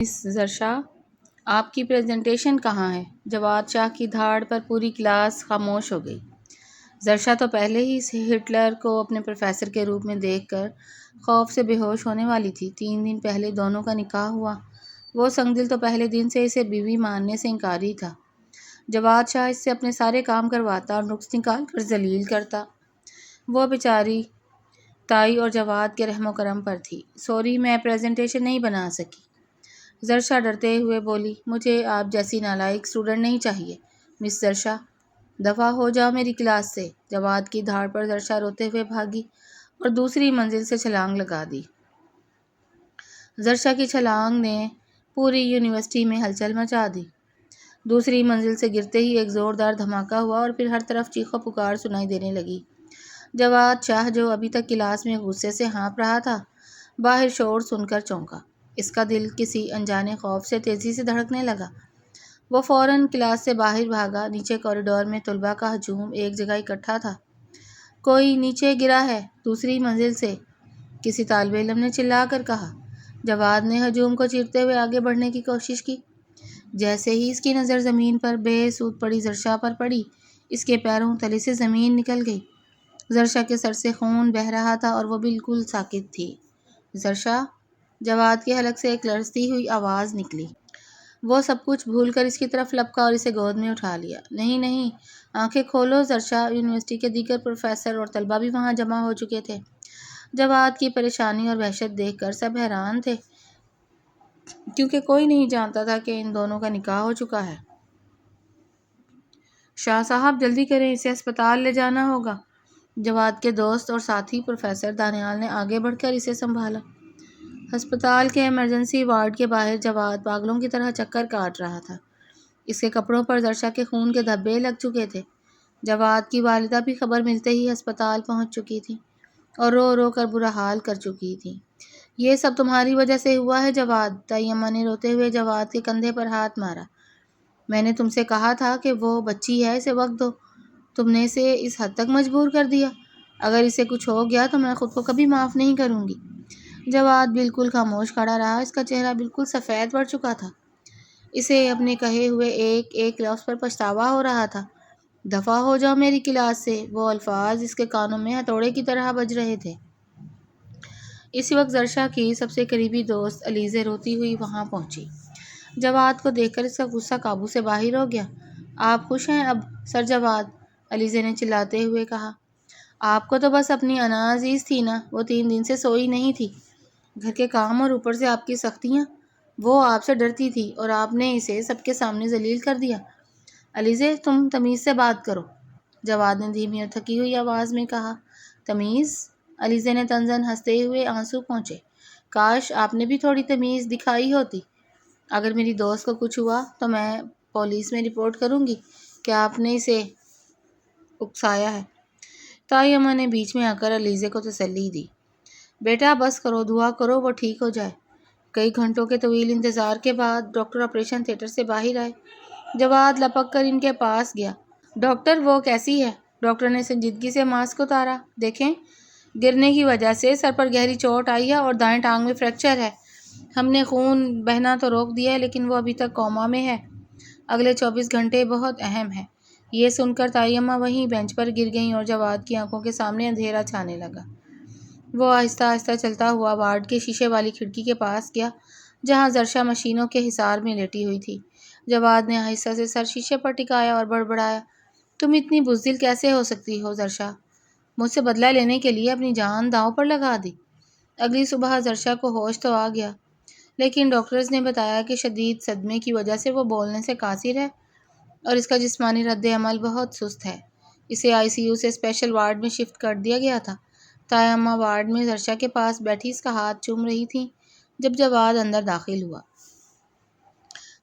مس زرشا، آپ کی پریزنٹیشن کہاں ہے؟ جواد شاہ کی دھاڑ پر پوری کلاس خاموش ہو گئی۔ زرشا تو پہلے ہی سے ہٹلر کو اپنے پروفیسر کے روپ میں دیکھ کر خوف سے بے ہوش ہونے والی تھی۔ 3 دن پہلے دونوں کا نکاح ہوا۔ وہ سنگدل تو پہلے دن سے اسے بیوی ماننے سے انکاری تھا۔ جواد شاہ اس سے اپنے سارے کام کرواتا اور نقص نکال کر ذلیل کرتا۔ وہ بیچاری تائی اور جواد کے رحم و کرم پر تھی۔ سوری، میں پریزنٹیشن نہیں بنا سکی۔ زرشا ڈرتے ہوئے بولی، مجھے آپ جیسی نالائق اسٹوڈنٹ نہیں چاہیے۔ مس زرشا، دفع ہو جاؤ میری کلاس سے۔ جواد کی دھاڑ پر زرشا روتے ہوئے بھاگی اور دوسری منزل سے چھلانگ لگا دی۔ زرشا کی چھلانگ نے پوری یونیورسٹی میں ہلچل مچا دی۔ دوسری منزل سے گرتے ہی ایک زوردار دھماکہ ہوا اور پھر ہر طرف چیخ و پکار سنائی دینے لگی۔ جواد شاہ، جو ابھی تک کلاس میں غصے سے ہانپ رہا تھا، باہر شور سن کر چونکا۔ اس کا دل کسی انجانے خوف سے تیزی سے دھڑکنے لگا۔ وہ فوراً کلاس سے باہر بھاگا۔ نیچے کوریڈور میں طلباء کا ہجوم ایک جگہ اکٹھا تھا۔ کوئی نیچے گرا ہے، دوسری منزل سے، کسی طالب علم نے چلا کر کہا۔ جواد نے ہجوم کو چیرتے ہوئے آگے بڑھنے کی کوشش کی۔ جیسے ہی اس کی نظر زمین پر بے سود پڑی زرشا پر پڑی، اس کے پیروں تلے سے زمین نکل گئی۔ زرشا کے سر سے خون بہہ رہا تھا اور وہ بالکل ساکت تھی۔ زرشا، جواد کے حلق سے ایک لرزتی ہوئی آواز نکلی۔ وہ سب کچھ بھول کر اس کی طرف لپکا اور اسے گود میں اٹھا لیا۔ نہیں نہیں، آنکھیں کھولو زرشا۔ یونیورسٹی کے دیگر پروفیسر اور طلباء بھی وہاں جمع ہو چکے تھے۔ جواد کی پریشانی اور وحشت دیکھ کر سب حیران تھے، کیونکہ کوئی نہیں جانتا تھا کہ ان دونوں کا نکاح ہو چکا ہے۔ شاہ صاحب، جلدی کریں، اسے ہسپتال لے جانا ہوگا۔ جواد کے دوست اور ساتھی پروفیسر دانیال نے آگے بڑھ کر اسے سنبھالا۔ ہسپتال کے ایمرجنسی وارڈ کے باہر جواد پاگلوں کی طرح چکر کاٹ رہا تھا۔ اس کے کپڑوں پر زرشا کے خون کے دھبے لگ چکے تھے۔ جواد کی والدہ بھی خبر ملتے ہی ہسپتال پہنچ چکی تھی اور رو رو کر برا حال کر چکی تھی۔ یہ سب تمہاری وجہ سے ہوا ہے جواد، تائی اماں نے روتے ہوئے جواد کے کندھے پر ہاتھ مارا۔ میں نے تم سے کہا تھا کہ وہ بچی ہے، اسے وقت دو۔ تم نے اسے اس حد تک مجبور کر دیا۔ اگر اسے کچھ ہو گیا تو میں خود کو کبھی معاف نہیں کروں گی۔ جواد بالکل خاموش کھڑا رہا۔ اس کا چہرہ بالکل سفید پڑ چکا تھا۔ اسے اپنے کہے ہوئے ایک ایک لفظ پر پچھتاوا ہو رہا تھا۔ دفع ہو جاؤ میری کلاس سے، وہ الفاظ اس کے کانوں میں ہتھوڑے کی طرح بج رہے تھے۔ اسی وقت زرشا کی سب سے قریبی دوست علیزے روتی ہوئی وہاں پہنچی۔ جواد کو دیکھ کر اس کا غصہ قابو سے باہر ہو گیا۔ آپ خوش ہیں اب سر جواد؟ علیزے نے چلاتے ہوئے کہا۔ آپ کو تو بس اپنی انا عزیز تھی نا، وہ 3 دن سے سوئی نہیں تھی۔ گھر کے کام اور اوپر سے آپ کی سختیاں، وہ آپ سے ڈرتی تھی اور آپ نے اسے سب کے سامنے ذلیل کر دیا۔ علیزے، تم تمیز سے بات کرو، جواد نے دھیمی اور تھکی ہوئی آواز میں کہا۔ تمیز؟ علیزے نے تنزن ہنستے ہوئے آنسو پونچھے۔ کاش آپ نے بھی تھوڑی تمیز دکھائی ہوتی۔ اگر میری دوست کو کچھ ہوا تو میں پولیس میں رپورٹ کروں گی کہ آپ نے اسے اکسایا ہے۔ تائی اماں نے بیچ میں آ کر علیزے کو تسلی دی۔ بیٹا بس کرو، دعا کرو وہ ٹھیک ہو جائے۔ کئی گھنٹوں کے طویل انتظار کے بعد ڈاکٹر آپریشن تھیٹر سے باہر آئے۔ جواد لپک کر ان کے پاس گیا۔ ڈاکٹر، وہ کیسی ہے؟ ڈاکٹر نے سنجیدگی سے ماسک اتارا۔ دیکھیں، گرنے کی وجہ سے سر پر گہری چوٹ آئی ہے اور دائیں ٹانگ میں فریکچر ہے۔ ہم نے خون بہنا تو روک دیا ہے لیکن وہ ابھی تک کوما میں ہے۔ اگلے 24 گھنٹے بہت اہم ہیں۔ یہ سن کر تائی اماں وہیں بینچ پر گر گئیں اور جواد کی آنکھوں کے سامنے اندھیرا چھانے لگا۔ وہ آہستہ آہستہ چلتا ہوا وارڈ کے شیشے والی کھڑکی کے پاس گیا جہاں زرشا مشینوں کے حصار میں لیٹی ہوئی تھی۔ جواد نے آہستہ سے سر شیشے پر ٹکایا اور بڑبڑایا، تم اتنی بزدل کیسے ہو سکتی ہو زرشا؟ مجھ سے بدلہ لینے کے لیے اپنی جان داؤں پر لگا دی۔ اگلی صبح زرشا کو ہوش تو آ گیا، لیکن ڈاکٹرز نے بتایا کہ شدید صدمے کی وجہ سے وہ بولنے سے قاصر ہے اور اس کا جسمانی رد عمل بہت سست ہے۔ اسے آئی سی یو سے اسپیشل وارڈ میں شفٹ کر دیا گیا تھا۔ تائی اماں وارڈ میں زرشا کے پاس بیٹھی اس کا ہاتھ چوم رہی تھیں جب جواد اندر داخل ہوا۔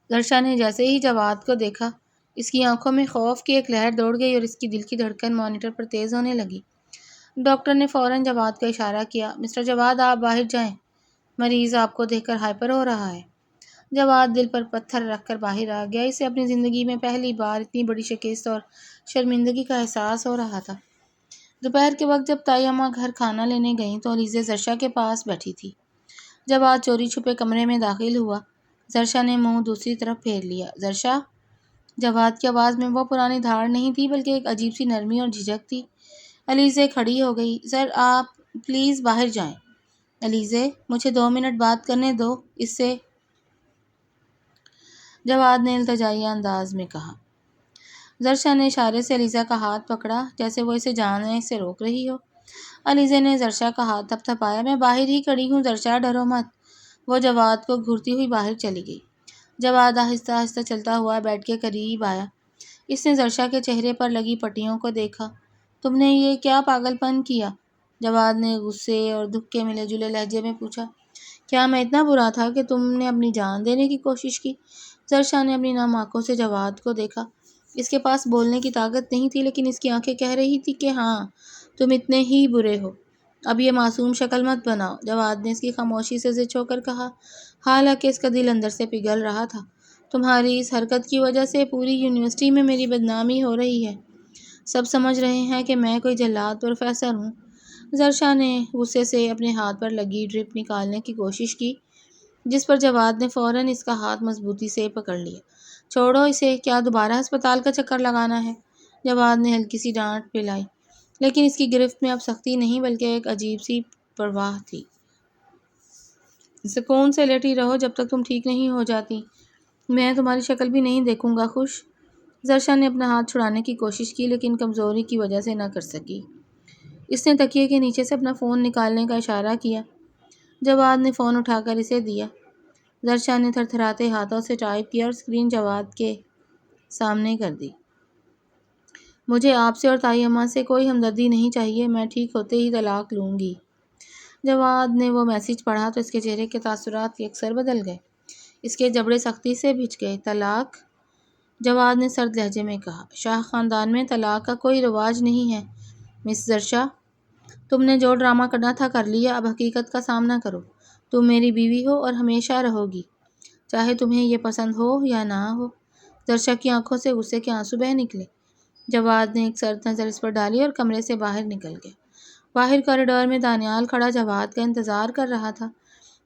زرشا نے جیسے ہی جواد کو دیکھا، اس کی آنکھوں میں خوف کی ایک لہر دوڑ گئی اور اس کی دل کی دھڑکن مانیٹر پر تیز ہونے لگی۔ ڈاکٹر نے فوراً جواد کا اشارہ کیا۔ مسٹر جواد، آپ باہر جائیں، مریض آپ کو دیکھ کر ہائپر ہو رہا ہے۔ جواد دل پر پتھر رکھ کر باہر آ گیا۔ اسے اپنی زندگی میں پہلی بار اتنی بڑی شکست اور شرمندگی کا احساس ہو رہا تھا۔ دوپہر کے وقت جب تائی اماں گھر کھانا لینے گئیں تو علیزے زرشا کے پاس بیٹھی تھی۔ جواد چوری چھپے کمرے میں داخل ہوا۔ زرشا نے منہ دوسری طرف پھیر لیا۔ زرشا، جواد کی آواز میں وہ پرانی دھاڑ نہیں تھی بلکہ ایک عجیب سی نرمی اور جھجک تھی۔ علیزے کھڑی ہو گئی۔ سر آپ پلیز باہر جائیں۔ علیزے، مجھے 2 منٹ بات کرنے دو، اس سے، جواد نے التجائیہ انداز میں کہا۔ زرشا نے اشارے سے علیزہ کا ہاتھ پکڑا جیسے وہ اسے جانے سے روک رہی ہو۔ علیزے نے زرشا کا ہاتھ تھپ تھپایا۔ میں باہر ہی کھڑی ہوں زرشا، ڈرو مت۔ وہ جواد کو گھورتی ہوئی باہر چلی گئی۔ جواد آہستہ آہستہ چلتا ہوا بیڈ کے قریب آیا۔ اس نے زرشا کے چہرے پر لگی پٹیوں کو دیکھا۔ تم نے یہ کیا پاگل پن کیا؟ جواد نے غصے اور دکھ کے ملے جلے لہجے میں پوچھا۔ کیا میں اتنا برا تھا کہ تم نے اپنی جان دینے کی کوشش کی؟ زرشا نے اپنی نم آنکھوں سے جواد کو دیکھا۔ اس کے پاس بولنے کی طاقت نہیں تھی لیکن اس کی آنکھیں کہہ رہی تھی کہ ہاں، تم اتنے ہی برے ہو۔ اب یہ معصوم شکل مت بناؤ، جواد نے اس کی خاموشی سے زچ ہو کر کہا، حالانکہ اس کا دل اندر سے پگھل رہا تھا۔ تمہاری اس حرکت کی وجہ سے پوری یونیورسٹی میں میری بدنامی ہو رہی ہے۔ سب سمجھ رہے ہیں کہ میں کوئی جلاد پروفیسر ہوں۔ زرشا نے غصے سے اپنے ہاتھ پر لگی ڈرپ نکالنے کی کوشش کی جس پر جواد نے فوراً اس کا ہاتھ مضبوطی سے پکڑ لیا۔ چھوڑو اسے، کیا دوبارہ ہسپتال کا چکر لگانا ہے؟ جواد نے ہلکی سی ڈانٹ پلائی لیکن اس کی گرفت میں اب سختی نہیں بلکہ ایک عجیب سی پرواہ تھی۔ سکون سے لیٹی رہو جب تک تم ٹھیک نہیں ہو جاتی۔ میں تمہاری شکل بھی نہیں دیکھوں گا، خوش؟ زرشا نے اپنا ہاتھ چھڑانے کی کوشش کی لیکن کمزوری کی وجہ سے نہ کر سکی۔ اس نے تکیے کے نیچے سے اپنا فون نکالنے کا اشارہ کیا۔ جواد نے فون اٹھا کر اسے دیا۔ زرشا نے تھرتھراتے ہاتھوں سے ٹائپ کیا اور اسکرین جواد کے سامنے کر دی۔ مجھے آپ سے اور طائی اماں سے کوئی ہمدردی نہیں چاہیے، میں ٹھیک ہوتے ہی طلاق لوں گی۔ جواد نے وہ میسج پڑھا تو اس کے چہرے کے تاثرات یکسر بدل گئے۔ اس کے جبڑے سختی سے بھنچ گئے۔ طلاق؟ جواد نے سرد لہجے میں کہا۔ شاہ خاندان میں طلاق کا کوئی رواج نہیں ہے مس زرشا۔ تم نے جو ڈرامہ کرنا تھا کر لیا، اب حقیقت کا سامنا کرو۔ تم میری بیوی ہو اور ہمیشہ رہو گی، چاہے تمہیں یہ پسند ہو یا نہ ہو۔ زرشا کی آنکھوں سے غصے کے آنسو بہہ نکلے۔ جواد نے ایک سرد نظر اس پر ڈالی اور کمرے سے باہر نکل گیا۔ باہر کوریڈور میں دانیال کھڑا جواد کا انتظار کر رہا تھا۔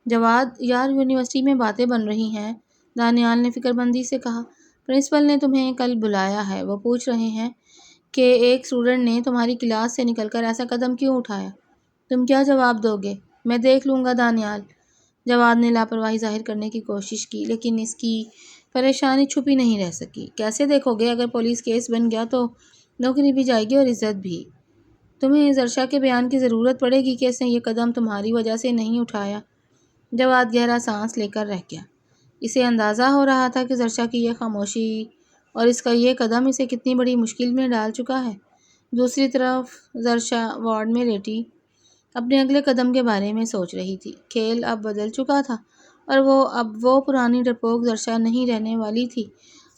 جواد، یار یونیورسٹی میں باتیں بن رہی ہیں، دانیال نے فکر مندی سے کہا۔ پرنسپل نے تمہیں کل بلایا ہے، وہ پوچھ رہے ہیں کہ ایک اسٹوڈنٹ نے تمہاری کلاس سے نکل کر ایسا قدم کیوں اٹھایا۔ تم کیا جواب دو گے؟ میں دیکھ لوں گا دانیال۔ جواد نے لاپرواہی ظاہر کرنے کی کوشش کی لیکن اس کی پریشانی چھپی نہیں رہ سکی۔ کیسے دیکھو گے؟ اگر پولیس کیس بن گیا تو نوکری بھی جائے گی اور عزت بھی۔ تمہیں زرشا کے بیان کی ضرورت پڑے گی کہ اس نے یہ قدم تمہاری وجہ سے نہیں اٹھایا۔ جواد گہرا سانس لے کر رہ گیا۔ اسے اندازہ ہو رہا تھا کہ زرشا کی یہ خاموشی اور اس کا یہ قدم اسے کتنی بڑی مشکل میں ڈال چکا ہے۔ دوسری طرف زرشا وارڈ میں لیٹی اپنے اگلے قدم کے بارے میں سوچ رہی تھی۔ کھیل اب بدل چکا تھا اور اب وہ پرانی ڈرپوک زرشا نہیں رہنے والی تھی۔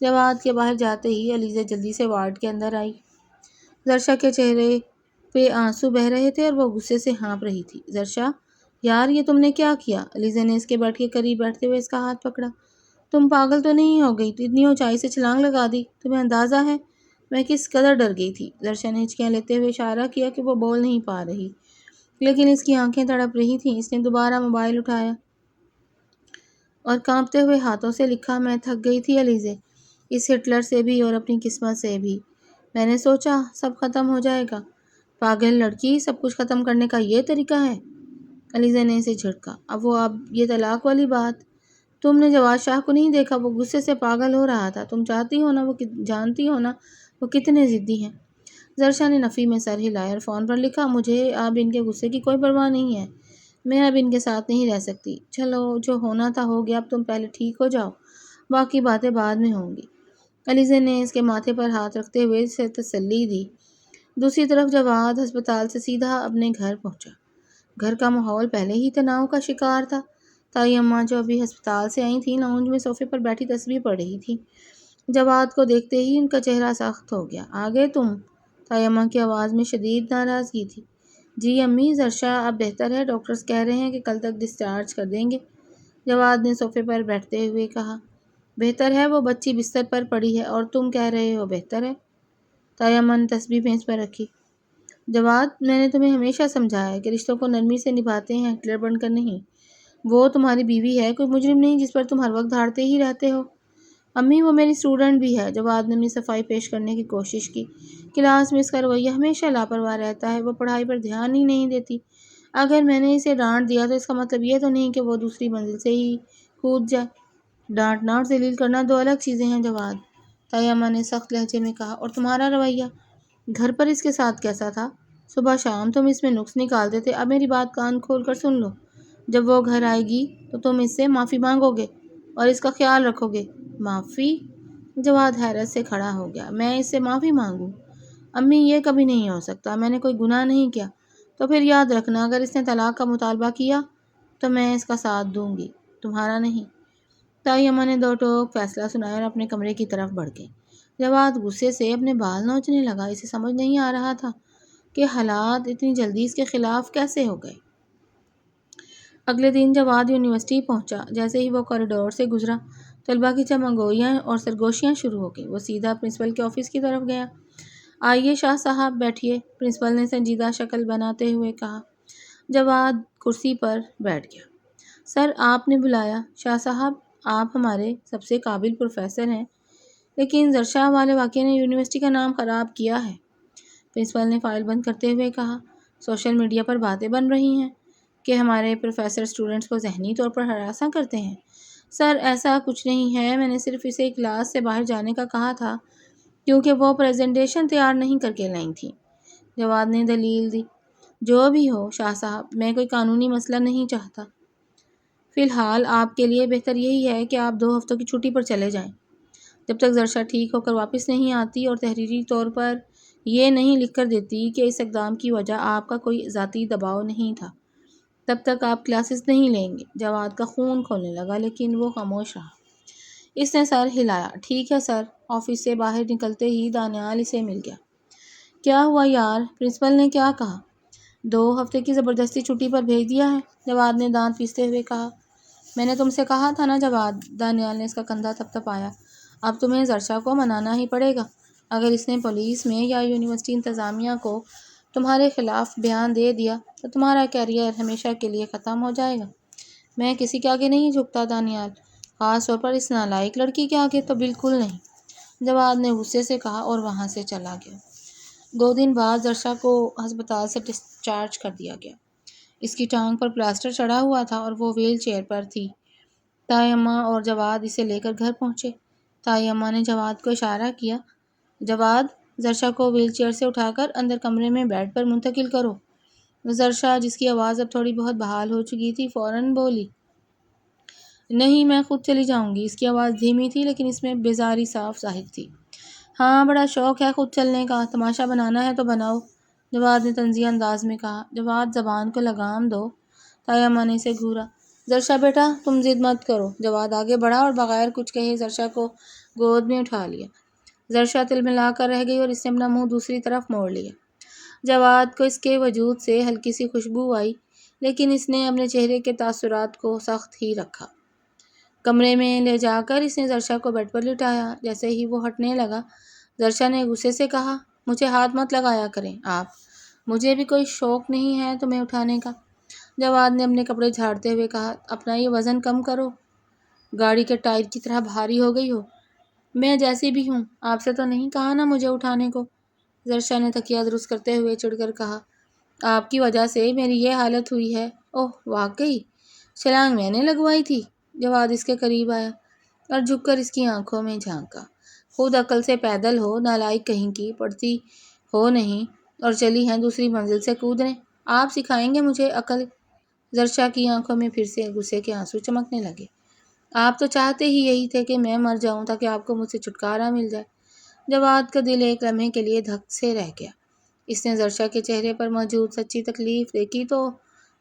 جواد کے باہر جاتے ہی علیزہ جلدی سے وارڈ کے اندر آئی۔ زرشا کے چہرے پہ آنسو بہہ رہے تھے اور وہ غصے سے ہانپ رہی تھی۔ زرشا، یار یہ تم نے کیا کیا؟ علیزہ نے اس کے بیڈ کے قریب بیٹھتے ہوئے اس کا ہاتھ پکڑا۔ تم پاگل تو نہیں ہو گئی؟ تو اتنی اونچائی سے چھلانگ لگا دی؟ تمہیں اندازہ ہے میں کس قدر ڈر گئی تھی؟ زرشا نے ہچکیاں لیتے ہوئے اشارہ کیا کہ وہ بول نہیں پا رہی لیکن اس کی آنکھیں تڑپ رہی تھیں۔ اس نے دوبارہ موبائل اٹھایا اور کانپتے ہوئے ہاتھوں سے لکھا، میں تھک گئی تھی علیزہ، اس ہٹلر سے بھی اور اپنی قسمت سے بھی۔ میں نے سوچا سب ختم ہو جائے گا۔ پاگل لڑکی، سب کچھ ختم کرنے کا یہ طریقہ ہے؟ علیزہ نے اسے جھٹکا۔ اب یہ طلاق والی بات، تم نے جواد شاہ کو نہیں دیکھا؟ وہ غصے سے پاگل ہو رہا تھا۔ تم جانتی ہو نا وہ کتنے ضدی ہیں۔ زرشا نے نفی میں سر ہلایا اور فون پر لکھا، مجھے اب ان کے غصے کی کوئی پرواہ نہیں ہے، میں اب ان کے ساتھ نہیں رہ سکتی۔ چلو جو ہونا تھا ہو گیا، اب تم پہلے ٹھیک ہو جاؤ، باقی باتیں بعد میں ہوں گی۔ علیزہ نے اس کے ماتھے پر ہاتھ رکھتے ہوئے اسے تسلی دی۔ دوسری طرف جواد ہسپتال سے سیدھا اپنے گھر پہنچا۔ گھر کا ماحول پہلے ہی تناؤ کا شکار تھا۔ طائی اماں جو ابھی ہسپتال سے آئی تھیں لاؤنج میں صوفے پر بیٹھی تسبیح پڑھ رہی تھیں۔ جواد کو دیکھتے ہی ان کا چہرہ سخت ہو گیا۔ آ گئے تم؟ طائی اماں کی آواز میں شدید ناراضگی تھی۔ جی امی، زرشا اب بہتر ہے، ڈاکٹرز کہہ رہے ہیں کہ کل تک ڈسچارج کر دیں گے، جواد نے صوفے پر بیٹھتے ہوئے کہا۔ بہتر ہے؟ وہ بچی بستر پر پڑی ہے اور تم کہہ رہے ہو بہتر ہے؟ طائی اماں نے تسبیح بھیس پر رکھی۔ جواد، میں نے تمہیں ہمیشہ سمجھایا ہے کہ رشتوں کو نرمی سے نبھاتے ہیں، ہٹلر بن کر نہیں۔ وہ تمہاری بیوی ہے، کوئی مجرم نہیں جس پر تم ہر وقت دھاڑتے ہی رہتے ہو۔ امی وہ میری اسٹوڈنٹ بھی ہے۔ جواد نے اپنی صفائی پیش کرنے کی کوشش کی۔ کلاس میں اس کا رویہ ہمیشہ لاپرواہ رہتا ہے، وہ پڑھائی پر دھیان ہی نہیں دیتی۔ اگر میں نے اسے ڈانٹ دیا تو اس کا مطلب یہ تو نہیں کہ وہ دوسری منزل سے ہی کود جائے۔ ڈانٹنا اور ذلیل کرنا دو الگ چیزیں ہیں جواد، طیمہ نے سخت لہجے میں کہا۔ اور تمہارا رویہ گھر پر اس کے ساتھ کیسا تھا؟ صبح شام تم اس میں نقص نکالتے تھے۔ اب میری بات کان کھول کر سن لو، جب وہ گھر آئے گی تو تم اس سے معافی مانگو گے اور اس کا خیال رکھو گے۔ معافی؟ جواد حیرت سے کھڑا ہو گیا۔ میں اس سے معافی مانگوں؟ امی یہ کبھی نہیں ہو سکتا، میں نے کوئی گناہ نہیں کیا۔ تو پھر یاد رکھنا اگر اس نے طلاق کا مطالبہ کیا تو میں اس کا ساتھ دوں گی، تمہارا نہیں۔ طیمہ نے دو ٹوک فیصلہ سنایا اور اپنے کمرے کی طرف بڑھ گئی۔ جواد غصے سے اپنے بال نوچنے لگا۔ اسے سمجھ نہیں آ رہا تھا کہ حالات اتنی جلدی اس کے خلاف کیسے ہو گئے۔ اگلے دن جواد یونیورسٹی پہنچا۔ جیسے ہی وہ کوریڈور سے گزرا، طلباء کی چمنگوئیاں اور سرگوشیاں شروع ہو گئیں۔ وہ سیدھا پرنسپل کے آفس کی طرف گیا۔ آئیے شاہ صاحب بیٹھیے، پرنسپل نے سنجیدہ شکل بناتے ہوئے کہا۔ جواد کرسی پر بیٹھ گیا۔ سر آپ نے بلایا؟ شاہ صاحب آپ ہمارے سب سے قابل پروفیسر ہیں، لیکن زرشا والے واقعے نے یونیورسٹی کا نام خراب کیا ہے، پرنسپل نے فائل بند کرتے ہوئے کہا۔ سوشل میڈیا پر باتیں بن رہی ہیں کہ ہمارے پروفیسر اسٹوڈنٹس کو ذہنی طور پر ہراساں کرتے ہیں۔ سر ایسا کچھ نہیں ہے، میں نے صرف اسے کلاس سے باہر جانے کا کہا تھا کیونکہ وہ پریزنٹیشن تیار نہیں کر کے لائی تھی، جواد نے دلیل دی۔ جو بھی ہو شاہ صاحب، میں کوئی قانونی مسئلہ نہیں چاہتا۔ فی الحال آپ کے لیے بہتر یہی ہے کہ آپ 2 ہفتوں کی چھٹی پر چلے جائیں، جب تک زرشا ٹھیک ہو کر واپس نہیں آتی اور تحریری طور پر یہ نہیں لکھ کر دیتی کہ اس اقدام کی وجہ آپ کا کوئی ذاتی دباؤ نہیں تھا، تب تک آپ کلاسز نہیں لیں گے۔ جواد کا خون کھولنے لگا لیکن وہ خاموش رہا۔ اس نے سر ہلایا۔ ٹھیک ہے سر۔ آفس سے باہر نکلتے ہی دانیال اسے مل گیا۔ کیا ہوا یار؟ پرنسپل نے کیا کہا؟ 2 ہفتے کی زبردستی چھٹی پر بھیج دیا ہے، جواد نے دانت پیستے ہوئے کہا۔ میں نے تم سے کہا تھا نا جواد، دانیال نے اس کا کندھا تھپتھپایا۔ اب تمہیں زرشا کو منانا ہی پڑے گا۔ اگر اس نے پولیس میں یا یونیورسٹی انتظامیہ کو تمہارے خلاف بیان دے دیا تو تمہارا کیریئر ہمیشہ کے لیے ختم ہو جائے گا۔ میں کسی کے آگے نہیں جھکتا دانیال، خاص طور پر اس نالائق لڑکی کے آگے تو بالکل نہیں، جواد نے غصے سے کہا اور وہاں سے چلا گیا۔ 2 دن بعد زرشا کو ہسپتال سے ڈسچارج کر دیا گیا۔ اس کی ٹانگ پر پلاسٹر چڑھا ہوا تھا اور وہ ویل چیئر پر تھی۔ طیمہ اور جواد اسے لے کر گھر پہنچے۔ طیمہ نے جواد کو اشارہ کیا۔ جواد، زرشا کو ویل چیئر سے اٹھا کر اندر کمرے میں بیڈ پر منتقل کرو۔ زرشا، جس کی آواز اب تھوڑی بہت بحال ہو چکی تھی، فوراً بولی۔ نہیں، میں خود چلی جاؤں گی۔ اس کی آواز دھیمی تھی لیکن اس میں بیزاری صاف ظاہر تھی۔ ہاں، بڑا شوق ہے خود چلنے کا، تماشا بنانا ہے تو بناؤ، جواد نے طنزیہ انداز میں کہا۔ جواد زبان کو لگام دو، طیمہ نے اسے گھورا۔ زرشا بیٹا تم ضد مت کرو۔ جواد آگے بڑھا اور بغیر کچھ کہے زرشا کو گود میں اٹھا لیا۔ زرشا تلملا کر رہ گئی اور اس نے اپنا منہ دوسری طرف موڑ لیا۔ جواد کو اس کے وجود سے ہلکی سی خوشبو آئی لیکن اس نے اپنے چہرے کے تاثرات کو سخت ہی رکھا۔ کمرے میں لے جا کر اس نے زرشا کو بیڈ پر لٹایا۔ جیسے ہی وہ ہٹنے لگا، زرشا نے غصے سے کہا، مجھے ہاتھ مت لگایا کریں آپ، مجھے بھی کوئی شوق نہیں ہے تمہیں اٹھانے کا۔ جواد نے اپنے کپڑے جھاڑتے ہوئے کہا، اپنا یہ وزن کم کرو، گاڑی کے ٹائر کی طرح بھاری ہو گئی ہو۔ میں جیسی بھی ہوں، آپ سے تو نہیں کہا نا مجھے اٹھانے کو، زرشا نے تکیہ درست کرتے ہوئے چڑھ کر کہا۔ آپ کی وجہ سے میری یہ حالت ہوئی ہے۔ اوہ واقعی، چھلانگ میں نے لگوائی تھی۔ جواد اس کے قریب آیا اور جھک کر اس کی آنکھوں میں جھانکا۔ خود عقل سے پیدل ہو، نالائق کہیں کی، پڑھتی ہو نہیں اور چلی ہیں دوسری منزل سے کودنے۔ آپ سکھائیں گے مجھے عقل؟ زرشا کی آنکھوں میں پھر سے غصے کے آنسو چمکنے لگے۔ آپ تو چاہتے ہی یہی تھے کہ میں مر جاؤں تاکہ آپ کو مجھ سے چھٹکارا مل جائے۔ جواد کا دل ایک لمحے کے لیے دھک سے رہ گیا۔ اس نے زرشا کے چہرے پر موجود سچی تکلیف دیکھی تو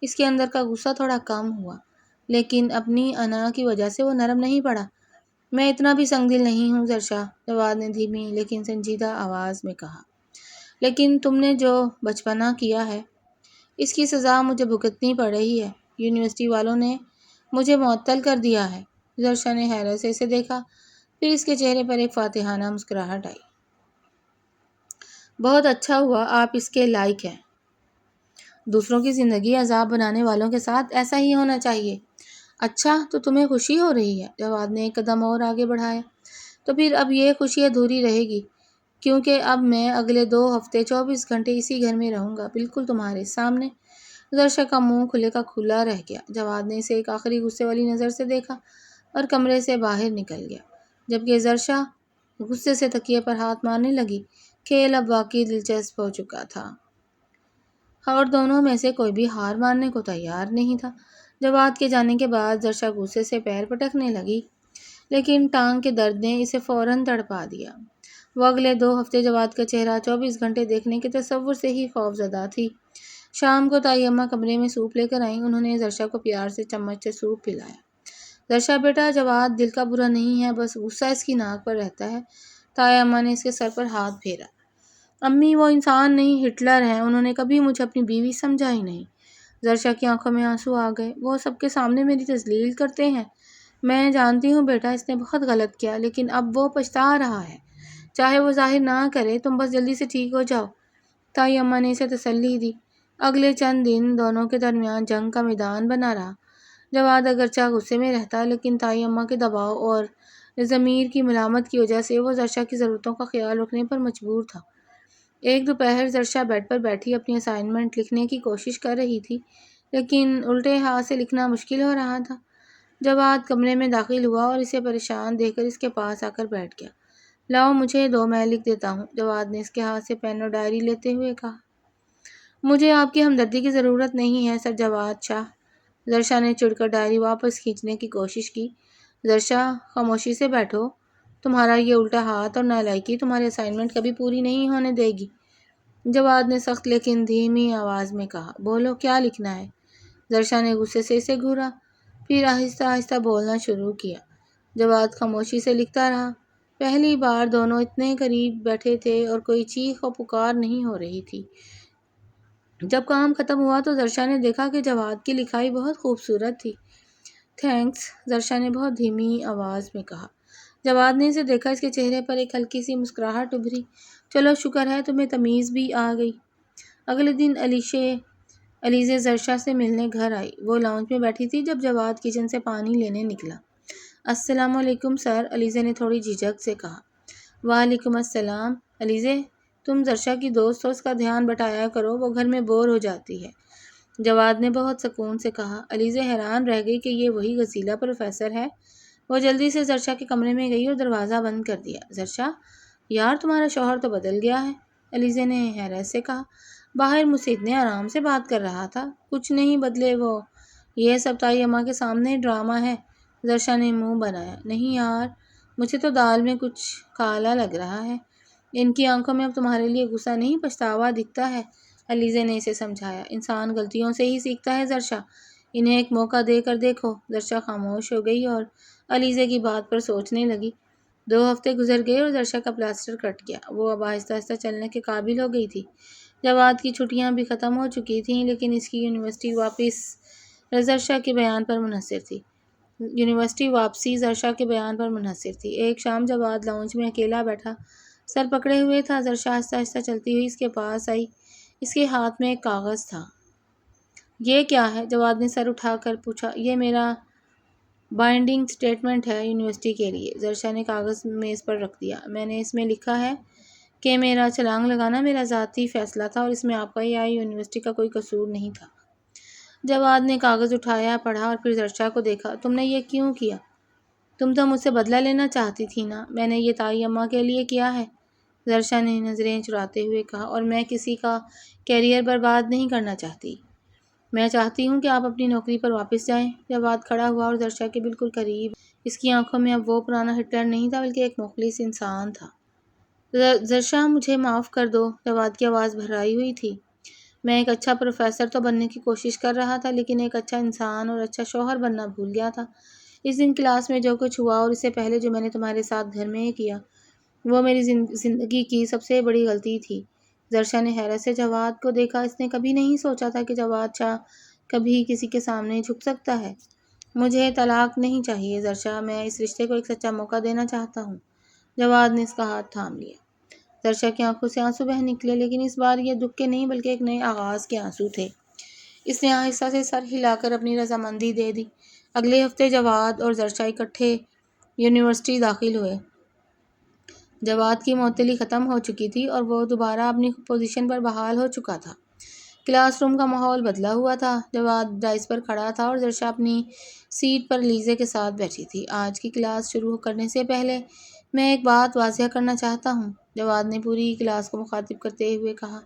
اس کے اندر کا غصہ تھوڑا کم ہوا، لیکن اپنی انا کی وجہ سے وہ نرم نہیں پڑا۔ میں اتنا بھی سنگ دل نہیں ہوں زرشا، جواد نے دھیمی لیکن سنجیدہ آواز میں کہا، لیکن تم نے جو بچپنا کیا ہے اس کی سزا مجھے بھگتنی پڑ رہی ہے۔ یونیورسٹی والوں نے مجھے معطل کر دیا ہے۔ زرشا نے حیرت سے اسے دیکھا، پھر اس کے چہرے پر ایک فاتحانہ مسکراہٹ آئی۔ بہت اچھا ہوا، آپ اس کے لائق ہیں۔ دوسروں کی زندگی عذاب بنانے والوں کے ساتھ ایسا ہی ہونا چاہیے۔ اچھا تو تمہیں خوشی ہو رہی ہے؟ جواد نے ایک قدم اور آگے بڑھایا۔ تو پھر اب یہ خوشی ادھوری رہے گی، کیونکہ اب میں اگلے 2 ہفتے 24 گھنٹے اسی گھر میں رہوں گا، بالکل تمہارے سامنے۔ زرشا کا منہ کھلے کا کھلا رہ گیا۔ جواد نے اسے ایک آخری غصے والی نظر سے دیکھا اور کمرے سے باہر نکل گیا، جبکہ زرشا غصے سے تکیے پر ہاتھ مارنے لگی۔ کھیل اب واقعی دلچسپ ہو چکا تھا اور دونوں میں سے کوئی بھی ہار ماننے کو تیار نہیں تھا۔ جواد کے جانے کے بعد زرشا غصے سے پیر پٹکنے لگی، لیکن ٹانگ کے درد نے اسے فوراً تڑپا دیا۔ وہ اگلے 2 ہفتے جواد کا چہرہ 24 گھنٹے دیکھنے کے تصور سے ہی خوفزدہ تھی۔ شام کو تائی اماں کمرے میں سوپ لے کر آئیں۔ انہوں نے زرشا کو پیار سے چمچ سے سوپ پلایا۔ زرشا بیٹا، جواد دل کا برا نہیں ہے، بس غصہ اس کی ناک پر رہتا ہے۔ تائی اماں نے اس کے سر پر ہاتھ پھیرا۔ امی، وہ انسان نہیں، ہٹلر ہیں۔ انہوں نے کبھی مجھے اپنی بیوی سمجھا ہی نہیں۔ زرشا کی آنکھوں میں آنسو آ گئے۔ وہ سب کے سامنے میری تذلیل کرتے ہیں۔ میں جانتی ہوں بیٹا، اس نے بہت غلط کیا، لیکن اب وہ پچھتا رہا ہے۔ چاہے وہ ظاہر نہ کرے، تم بس جلدی سے ٹھیک ہو جاؤ۔ تائی اماں نے اسے تسلی دی۔ اگلے چند دن دونوں کے درمیان جنگ کا میدان بنا رہا۔ جواد اگرچہ غصے میں رہتا، لیکن تائی اماں کے دباؤ اور ضمیر کی ملامت کی وجہ سے وہ زرشا کی ضرورتوں کا خیال رکھنے پر مجبور تھا۔ ایک دوپہر زرشا بیڈ پر بیٹھی اپنی اسائنمنٹ لکھنے کی کوشش کر رہی تھی، لیکن الٹے ہاتھ سے لکھنا مشکل ہو رہا تھا۔ جواد کمرے میں داخل ہوا اور اسے پریشان دیکھ کر اس کے پاس آ کر بیٹھ گیا۔ لاؤ مجھے دو، میں لکھ دیتا ہوں، جواد نے اس کے ہاتھ سے پین اور ڈائری لیتے ہوئے کہا۔ مجھے آپ کی ہمدردی کی ضرورت نہیں ہے سر جواد شاہ۔ زرشا نے چڑھ کر ڈائری واپس کھینچنے کی کوشش کی۔ زرشا، خاموشی سے بیٹھو، تمہارا یہ الٹا ہاتھ اور نالائکی تمہاری اسائنمنٹ کبھی پوری نہیں ہونے دے گی۔ جواد نے سخت لیکن دھیمی آواز میں کہا۔ بولو، کیا لکھنا ہے؟ زرشا نے غصے سے اسے گھورا، پھر آہستہ آہستہ بولنا شروع کیا۔ جواد خاموشی سے لکھتا رہا۔ پہلی بار دونوں اتنے قریب بیٹھے تھے اور کوئی چیخ و پکار نہیں ہو رہی تھی۔ جب کام ختم ہوا تو زرشا نے دیکھا کہ جواد کی لکھائی بہت خوبصورت تھی۔ تھینکس، زرشا نے بہت دھیمی آواز میں کہا۔ جواد نے اسے دیکھا، اس کے چہرے پر ایک ہلکی سی مسکراہٹ ابھری۔ چلو شکر ہے تمہیں تمیز بھی آ گئی۔ اگلے دن علیزے زرشا سے ملنے گھر آئی۔ وہ لاؤنج میں بیٹھی تھی جب جواد کچن سے پانی لینے نکلا۔ السلام علیکم سر، علیزے نے تھوڑی جھجک سے کہا۔ وعلیکم السلام۔ علیزے، تم زرشا کی دوست ہو، اس کا دھیان بٹایا کرو، وہ گھر میں بور ہو جاتی ہے، جواد نے بہت سکون سے کہا۔ علیزے حیران رہ گئی کہ یہ وہی غزیلا پروفیسر ہے۔ وہ جلدی سے زرشا کے کمرے میں گئی اور دروازہ بند کر دیا۔ زرشا، یار تمہارا شوہر تو بدل گیا ہے، علیزے نے حیرت سے کہا۔ باہر مجھ سے اتنے آرام سے بات کر رہا تھا۔ کچھ نہیں بدلے وہ، یہ سب تائی اماں کے سامنے ڈرامہ ہے، زرشا نے منہ بنایا۔ نہیں یار، مجھے تو دال میں کچھ کالا لگ رہا ہے۔ ان کی آنکھوں میں اب تمہارے لیے غصہ نہیں پچھتاوا دکھتا ہے، علیزے نے اسے سمجھایا۔ انسان غلطیوں سے ہی سیکھتا ہے زرشا، انہیں ایک موقع دے کر دیکھو۔ زرشا خاموش ہو گئی اور علیزے کی بات پر سوچنے لگی۔ 2 ہفتے گزر گئے اور زرشا کا پلاسٹر کٹ گیا۔ وہ اب آہستہ آہستہ چلنے کے قابل ہو گئی تھی۔ جواد کی چھٹیاں بھی ختم ہو چکی تھیں، لیکن اس کی یونیورسٹی واپسی زرشا کے بیان پر منحصر تھی۔ ایک شام جواد لاؤنج میں اکیلا بیٹھا سر پکڑے ہوئے تھا۔ زرشا آہستہ آہستہ چلتی ہوئی اس کے پاس آئی۔ اس کے ہاتھ میں ایک کاغذ تھا۔ یہ کیا ہے؟ جواد نے سر اٹھا کر پوچھا۔ یہ میرا بائنڈنگ اسٹیٹمنٹ ہے یونیورسٹی کے لیے، زرشا نے کاغذ میز پر رکھ دیا۔ میں نے اس میں لکھا ہے کہ میرا چھلانگ لگانا میرا ذاتی فیصلہ تھا اور اس میں آپ کا یا یونیورسٹی کا کوئی قصور نہیں تھا۔ جواد نے کاغذ اٹھایا، پڑھا اور پھر زرشا کو دیکھا۔ تم نے یہ کیوں کیا؟ تم تو مجھ سے بدلہ لینا چاہتی تھی نا؟ میں نے یہ تائی اماں کے لیے کیا ہے، زرشا نے نظریں چراتے ہوئے کہا، اور میں کسی کا کیریئر برباد نہیں کرنا چاہتی۔ میں چاہتی ہوں کہ آپ اپنی نوکری پر واپس جائیں۔ جواد کھڑا ہوا اور زرشا کے بالکل قریب۔ اس کی آنکھوں میں اب وہ پرانا ہٹلر نہیں تھا، بلکہ ایک مخلص انسان تھا۔ زرشا، مجھے معاف کر دو، جواد کی آواز بھرائی ہوئی تھی۔ میں ایک اچھا پروفیسر تو بننے کی کوشش کر رہا تھا، لیکن ایک اچھا انسان اور اچھا شوہر بننا بھول گیا تھا۔ اس دن کلاس میں جو کچھ ہوا اور اس سے پہلے جو میں نے تمہارے ساتھ گھر میں کیا، وہ میری زندگی کی سب سے بڑی غلطی تھی۔ زرشا نے حیرت سے جواد کو دیکھا۔ اس نے کبھی نہیں سوچا تھا کہ جواد شاہ کبھی کسی کے سامنے جھک سکتا ہے۔ مجھے طلاق نہیں چاہیے زرشا، میں اس رشتے کو ایک سچا موقع دینا چاہتا ہوں۔ جواد نے اس کا ہاتھ تھام لیا۔ زرشا کی آنکھوں سے آنسو بہہ نکلے، لیکن اس بار یہ دکھ کے نہیں بلکہ ایک نئے آغاز کے آنسو تھے۔ اس نے آہستہ سے سر ہلا کر اپنی رضامندی دے دی۔ اگلے ہفتے جواد اور زرشا اکٹھے یونیورسٹی داخل ہوئے۔ جواد کی معطلی ختم ہو چکی تھی اور وہ دوبارہ اپنی پوزیشن پر بحال ہو چکا تھا۔ کلاس روم کا ماحول بدلا ہوا تھا۔ جواد ڈائس پر کھڑا تھا اور زرشا اپنی سیٹ پر لیزے کے ساتھ بیٹھی تھی۔ آج کی کلاس شروع کرنے سے پہلے میں ایک بات واضح کرنا چاہتا ہوں، جواد نے پوری کلاس کو مخاطب کرتے ہوئے کہا۔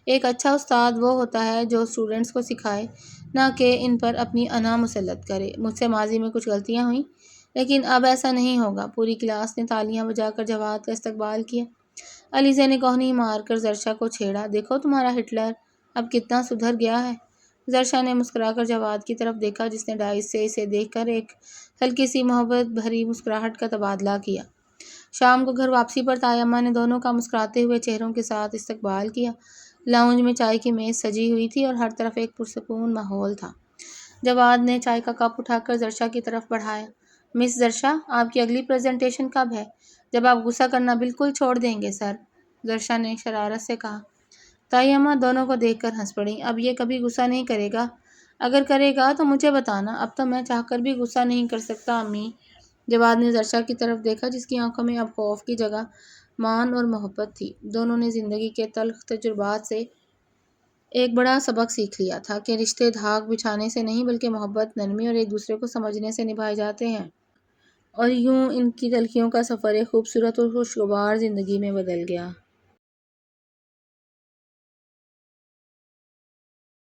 ایک اچھا استاد وہ ہوتا ہے جو اسٹوڈنٹس کو سکھائے، نہ کہ ان پر اپنی انا مسلط کرے۔ مجھ سے ماضی میں کچھ غلطیاں ہوئیں، لیکن اب ایسا نہیں ہوگا۔ پوری کلاس نے تالیاں بجا کر جواد کا استقبال کیا۔ علیزہ نے کوہنی مار کر زرشا کو چھیڑا، دیکھو تمہارا ہٹلر اب کتنا سدھر گیا ہے۔ زرشا نے مسکرا کر جواد کی طرف دیکھا، جس نے ڈائس سے اسے دیکھ کر ایک ہلکی سی محبت بھری مسکراہٹ کا تبادلہ کیا۔ شام کو گھر واپسی پر طیمہ نے دونوں کا مسکراتے ہوئے چہروں کے ساتھ استقبال کیا۔ لاؤنج میں چائے کی میز سجی ہوئی تھی اور ہر طرف ایک پرسکون ماحول تھا۔ جواد نے چائے کا کپ اٹھا کر زرشا کی طرف بڑھایا۔ مس زرشا، آپ کی اگلی پریزنٹیشن کب ہے؟ جب آپ غصہ کرنا بالکل چھوڑ دیں گے سر، زرشا نے شرارت سے کہا۔ طیمہ دونوں کو دیکھ کر ہنس پڑی۔ اب یہ کبھی غصہ نہیں کرے گا؟ اگر کرے گا تو مجھے بتانا، اب تو میں چاہ کر بھی غصہ نہیں کر سکتا امی۔ جواد نے زرشا کی طرف دیکھا، جس کی آنکھوں میں اب خوف کی جگہ مان اور محبت تھی۔ دونوں نے زندگی کے تلخ تجربات سے ایک بڑا سبق سیکھ لیا تھا کہ رشتے دھاگ بچھانے سے نہیں بلکہ محبت، نرمی اور ایک دوسرے کو سمجھنے سے نبھائے جاتے ہیں۔ اور یوں ان کی تلخیوں کا سفر ایک خوبصورت اور خوشگوار زندگی میں بدل گیا۔